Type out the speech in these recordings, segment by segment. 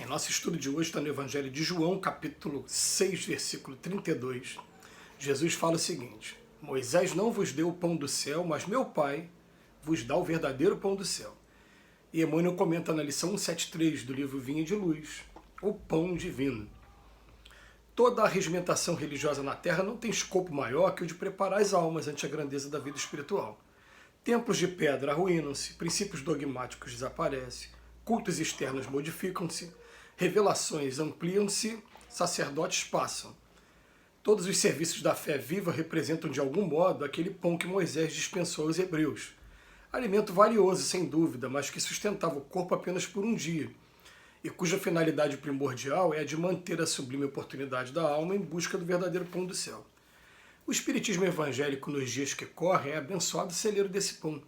Nosso estudo de hoje está no Evangelho de João, capítulo 6, versículo 32. Jesus fala o seguinte: Moisés não vos deu o pão do céu, mas meu Pai vos dá o verdadeiro pão do céu. E Emmanuel comenta na lição 173 do livro Vinha de Luz, o pão divino. Toda a regimentação religiosa na Terra não tem escopo maior que o de preparar as almas ante a grandeza da vida espiritual. Templos de pedra arruinam-se, princípios dogmáticos desaparecem, cultos externos modificam-se, revelações ampliam-se, sacerdotes passam. Todos os serviços da fé viva representam de algum modo aquele pão que Moisés dispensou aos hebreus. Alimento valioso, sem dúvida, mas que sustentava o corpo apenas por um dia, e cuja finalidade primordial é a de manter a sublime oportunidade da alma em busca do verdadeiro pão do céu. O espiritismo evangélico nos dias que correm é abençoado celeiro desse pão.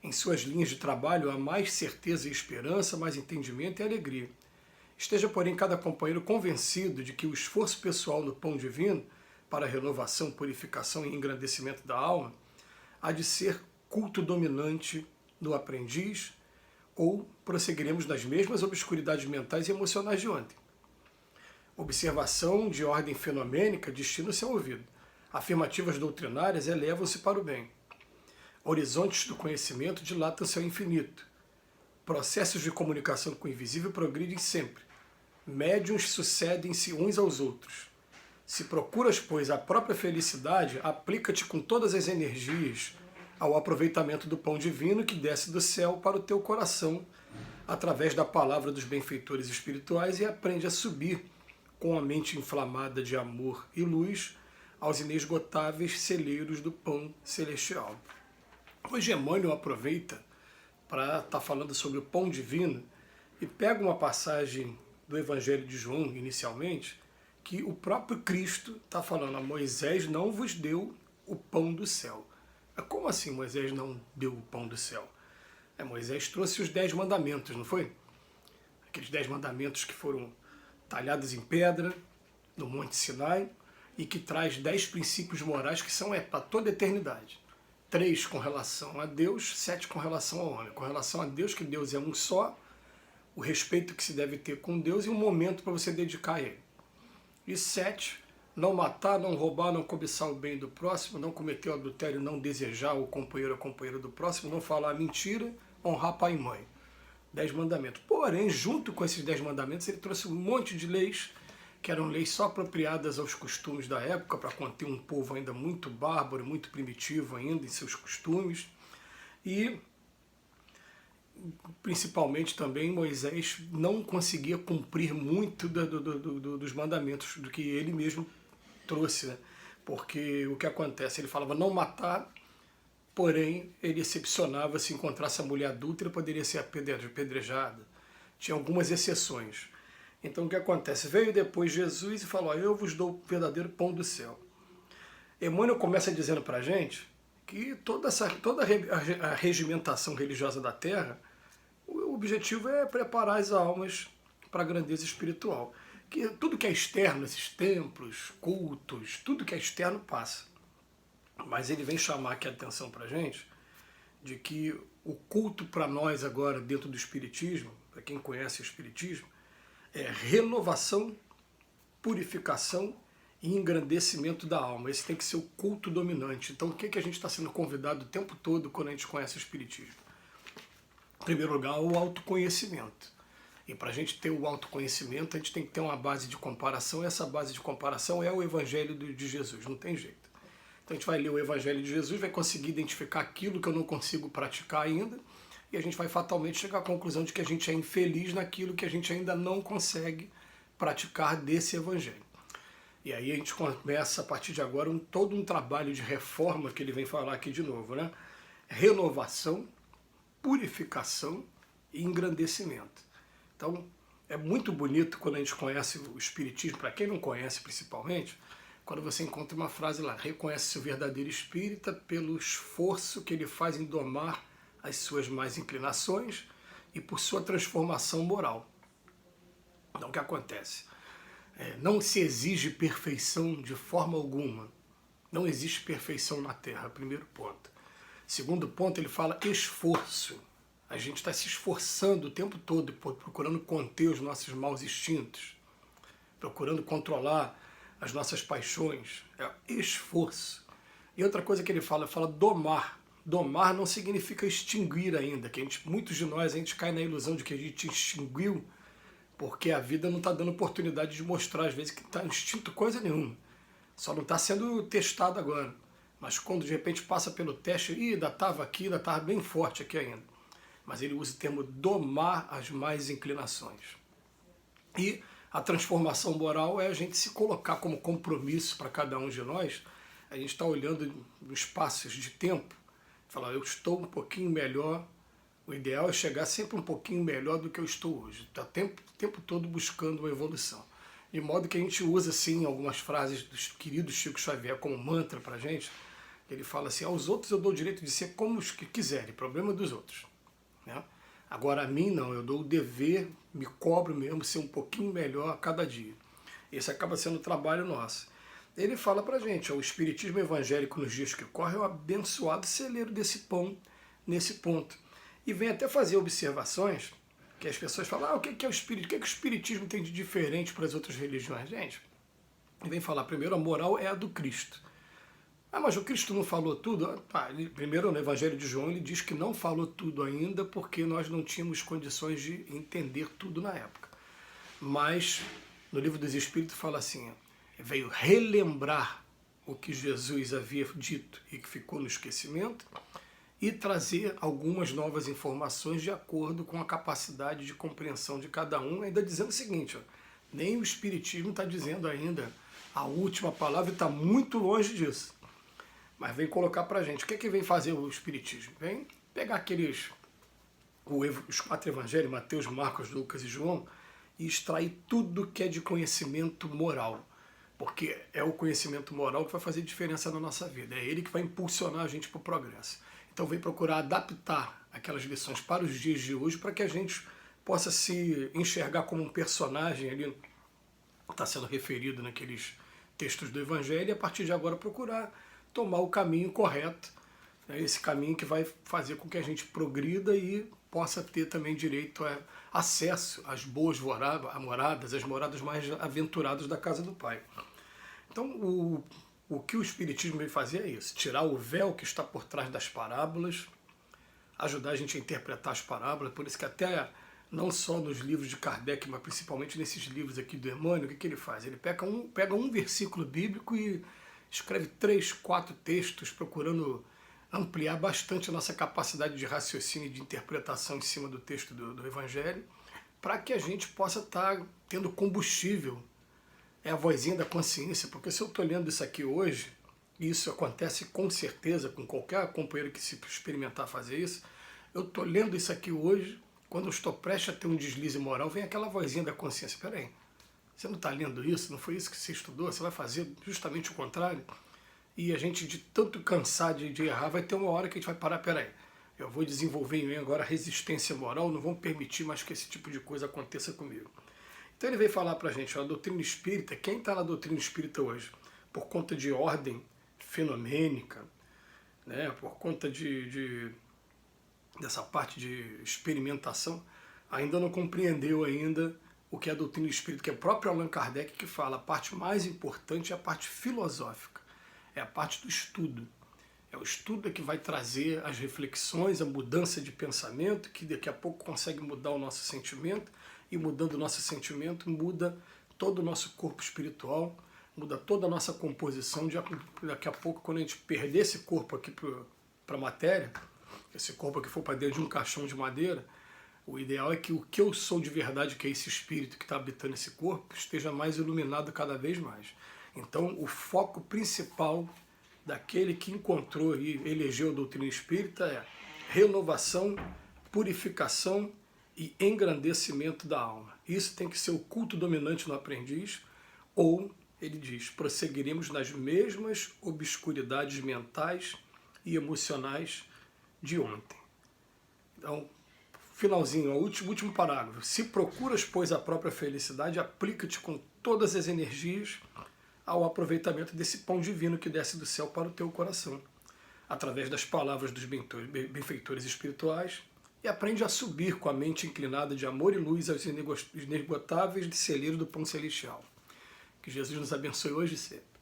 Em suas linhas de trabalho há mais certeza e esperança, mais entendimento e alegria. Esteja, porém, cada companheiro convencido de que o esforço pessoal no pão divino, para a renovação, purificação e engrandecimento da alma, há de ser culto dominante no aprendiz, ou prosseguiremos nas mesmas obscuridades mentais e emocionais de ontem. Observação de ordem fenomênica destina-se ao ouvido. Afirmativas doutrinárias elevam-se para o bem. Horizontes do conhecimento dilatam-se ao infinito. Processos de comunicação com o invisível progridem sempre. Médiuns sucedem-se uns aos outros. Se procuras, pois, a própria felicidade, aplica-te com todas as energias ao aproveitamento do pão divino que desce do céu para o teu coração, através da palavra dos benfeitores espirituais, e aprende a subir com a mente inflamada de amor e luz aos inesgotáveis celeiros do pão celestial. Hoje Emmanuel aproveita para estar falando sobre o pão divino e pega uma passagem do Evangelho de João, inicialmente, que o próprio Cristo está falando: a Moisés não vos deu o pão do céu. Como assim Moisés não deu o pão do céu? Moisés trouxe os 10 mandamentos, não foi? Aqueles 10 mandamentos que foram talhados em pedra no Monte Sinai e que traz 10 princípios morais que são para toda a eternidade. 3 com relação a Deus, 7 com relação ao homem. Com relação a Deus, que Deus é um só, o respeito que se deve ter com Deus e um momento para você dedicar a Ele. E 7, não matar, não roubar, não cobiçar o bem do próximo, não cometer o adultério, não desejar o companheiro ou a companheira do próximo, não falar mentira, honrar pai e mãe. 10 mandamentos. Porém, junto com esses 10 mandamentos, ele trouxe um monte de leis, que eram leis só apropriadas aos costumes da época, para conter um povo ainda muito bárbaro, muito primitivo ainda em seus costumes. E, principalmente também, Moisés não conseguia cumprir muito dos mandamentos do que ele mesmo trouxe, né? Porque o que acontece? Ele falava não matar, porém ele excepcionava: se encontrasse a mulher adúltera, poderia ser apedrejada. Tinha algumas exceções. Então o que acontece? Veio depois Jesus e falou: eu vos dou o verdadeiro pão do céu. Emmanuel começa dizendo para a gente que toda a regimentação religiosa da Terra, o objetivo é preparar as almas para a grandeza espiritual. Que tudo que é externo, esses templos, cultos, tudo que é externo passa. Mas ele vem chamar aqui a atenção para a gente de que o culto para nós agora, dentro do Espiritismo, para quem conhece o Espiritismo, é renovação, purificação e engrandecimento da alma. Esse tem que ser o culto dominante. Então o que a gente está sendo convidado o tempo todo quando a gente conhece o Espiritismo? Em primeiro lugar, o autoconhecimento. E para a gente ter o autoconhecimento, a gente tem que ter uma base de comparação, e essa base de comparação é o Evangelho de Jesus, não tem jeito. Então a gente vai ler o Evangelho de Jesus, vai conseguir identificar aquilo que eu não consigo praticar ainda, e a gente vai fatalmente chegar à conclusão de que a gente é infeliz naquilo que a gente ainda não consegue praticar desse Evangelho. E aí a gente começa, a partir de agora, todo um trabalho de reforma, que ele vem falar aqui de novo, né? Renovação, purificação e engrandecimento. Então, é muito bonito quando a gente conhece o Espiritismo, para quem não conhece principalmente, quando você encontra uma frase lá: reconhece-se o verdadeiro espírita pelo esforço que ele faz em domar as suas más inclinações e por sua transformação moral. Então, o que acontece? Não se exige perfeição de forma alguma. Não existe perfeição na Terra, primeiro ponto. Segundo ponto, ele fala esforço. A gente está se esforçando o tempo todo, procurando conter os nossos maus instintos, procurando controlar as nossas paixões. É esforço. E outra coisa que ele fala domar. Domar não significa extinguir ainda, que muitos de nós a gente cai na ilusão de que a gente extinguiu, porque a vida não está dando oportunidade de mostrar, às vezes, que está instinto coisa nenhuma. Só não está sendo testado agora. Mas quando de repente passa pelo teste, ainda estava aqui, ainda estava bem forte aqui ainda. Mas ele usa o termo domar as más inclinações. E a transformação moral é a gente se colocar como compromisso para cada um de nós. A gente está olhando nos espaços de tempo, falar, eu estou um pouquinho melhor. O ideal é chegar sempre um pouquinho melhor do que eu estou hoje. Está o tempo todo buscando uma evolução. De modo que a gente usa, assim, algumas frases do querido Chico Xavier como mantra para a gente. Ele fala assim, aos outros eu dou o direito de ser como os que quiserem, problema dos outros. Né? Agora a mim não, eu dou o dever, me cobro mesmo ser um pouquinho melhor a cada dia. Esse acaba sendo o trabalho nosso. Ele fala pra gente, o espiritismo evangélico nos dias que correm é o abençoado celeiro desse pão nesse ponto. E vem até fazer observações que as pessoas falam, o que é o espiritismo? O que é que o espiritismo tem de diferente para as outras religiões? Gente, ele vem falar, primeiro, a moral é a do Cristo. Mas o Cristo não falou tudo? Primeiro, no Evangelho de João, ele diz que não falou tudo ainda porque nós não tínhamos condições de entender tudo na época. Mas, no Livro dos Espíritos, fala assim, veio relembrar o que Jesus havia dito e que ficou no esquecimento e trazer algumas novas informações de acordo com a capacidade de compreensão de cada um, ainda dizendo o seguinte, nem o Espiritismo está dizendo ainda a última palavra e está muito longe disso. Mas vem colocar pra gente. O que é que vem fazer o Espiritismo? Vem pegar os 4 evangelhos, Mateus, Marcos, Lucas e João, e extrair tudo que é de conhecimento moral. Porque é o conhecimento moral que vai fazer diferença na nossa vida. É ele que vai impulsionar a gente para o progresso. Então vem procurar adaptar aquelas lições para os dias de hoje, para que a gente possa se enxergar como um personagem ali, que está sendo referido naqueles textos do Evangelho, e a partir de agora procurar tomar o caminho correto, né? Esse caminho que vai fazer com que a gente progrida e possa ter também direito a acesso às boas moradas, às moradas mais aventuradas da casa do Pai. Então, o que o Espiritismo vem fazer é isso, tirar o véu que está por trás das parábolas, ajudar a gente a interpretar as parábolas, por isso que até, não só nos livros de Kardec, mas principalmente nesses livros aqui do Emmanuel, o que ele faz? Ele pega um versículo bíblico e escreve 3, 4 textos procurando ampliar bastante a nossa capacidade de raciocínio e de interpretação em cima do texto do Evangelho, para que a gente possa estar tendo combustível, é a vozinha da consciência, porque se eu estou lendo isso aqui hoje, e isso acontece com certeza com qualquer companheiro que se experimentar fazer isso, eu estou lendo isso aqui hoje, quando eu estou prestes a ter um deslize moral, vem aquela vozinha da consciência, peraí, você não está lendo isso? Não foi isso que você estudou? Você vai fazer justamente o contrário? E a gente, de tanto cansar de errar, vai ter uma hora que a gente vai parar, peraí, eu vou desenvolver em mim agora resistência moral, não vou permitir mais que esse tipo de coisa aconteça comigo. Então ele veio falar pra gente, a doutrina espírita, quem está na doutrina espírita hoje? Por conta de ordem fenomênica, né, por conta dessa parte de experimentação, ainda não compreendeu ainda o que é a doutrina espírita, que é o próprio Allan Kardec que fala, a parte mais importante é a parte filosófica, é a parte do estudo. É o estudo que vai trazer as reflexões, a mudança de pensamento, que daqui a pouco consegue mudar o nosso sentimento, e mudando o nosso sentimento, muda todo o nosso corpo espiritual, muda toda a nossa composição. Daqui a pouco, quando a gente perder esse corpo aqui para a matéria, esse corpo aqui for para dentro de um caixão de madeira, o ideal é que o que eu sou de verdade, que é esse espírito que está habitando esse corpo, esteja mais iluminado cada vez mais. Então, o foco principal daquele que encontrou e elegeu a doutrina espírita é renovação, purificação e engrandecimento da alma. Isso tem que ser o culto dominante no aprendiz, ou, ele diz, prosseguiremos nas mesmas obscuridades mentais e emocionais de ontem. Então, finalzinho, o último parágrafo. Se procuras, pois, a própria felicidade, aplica-te com todas as energias ao aproveitamento desse pão divino que desce do céu para o teu coração, através das palavras dos benfeitores espirituais e aprende a subir com a mente inclinada de amor e luz aos inesgotáveis de celeiro do pão celestial. Que Jesus nos abençoe hoje e sempre.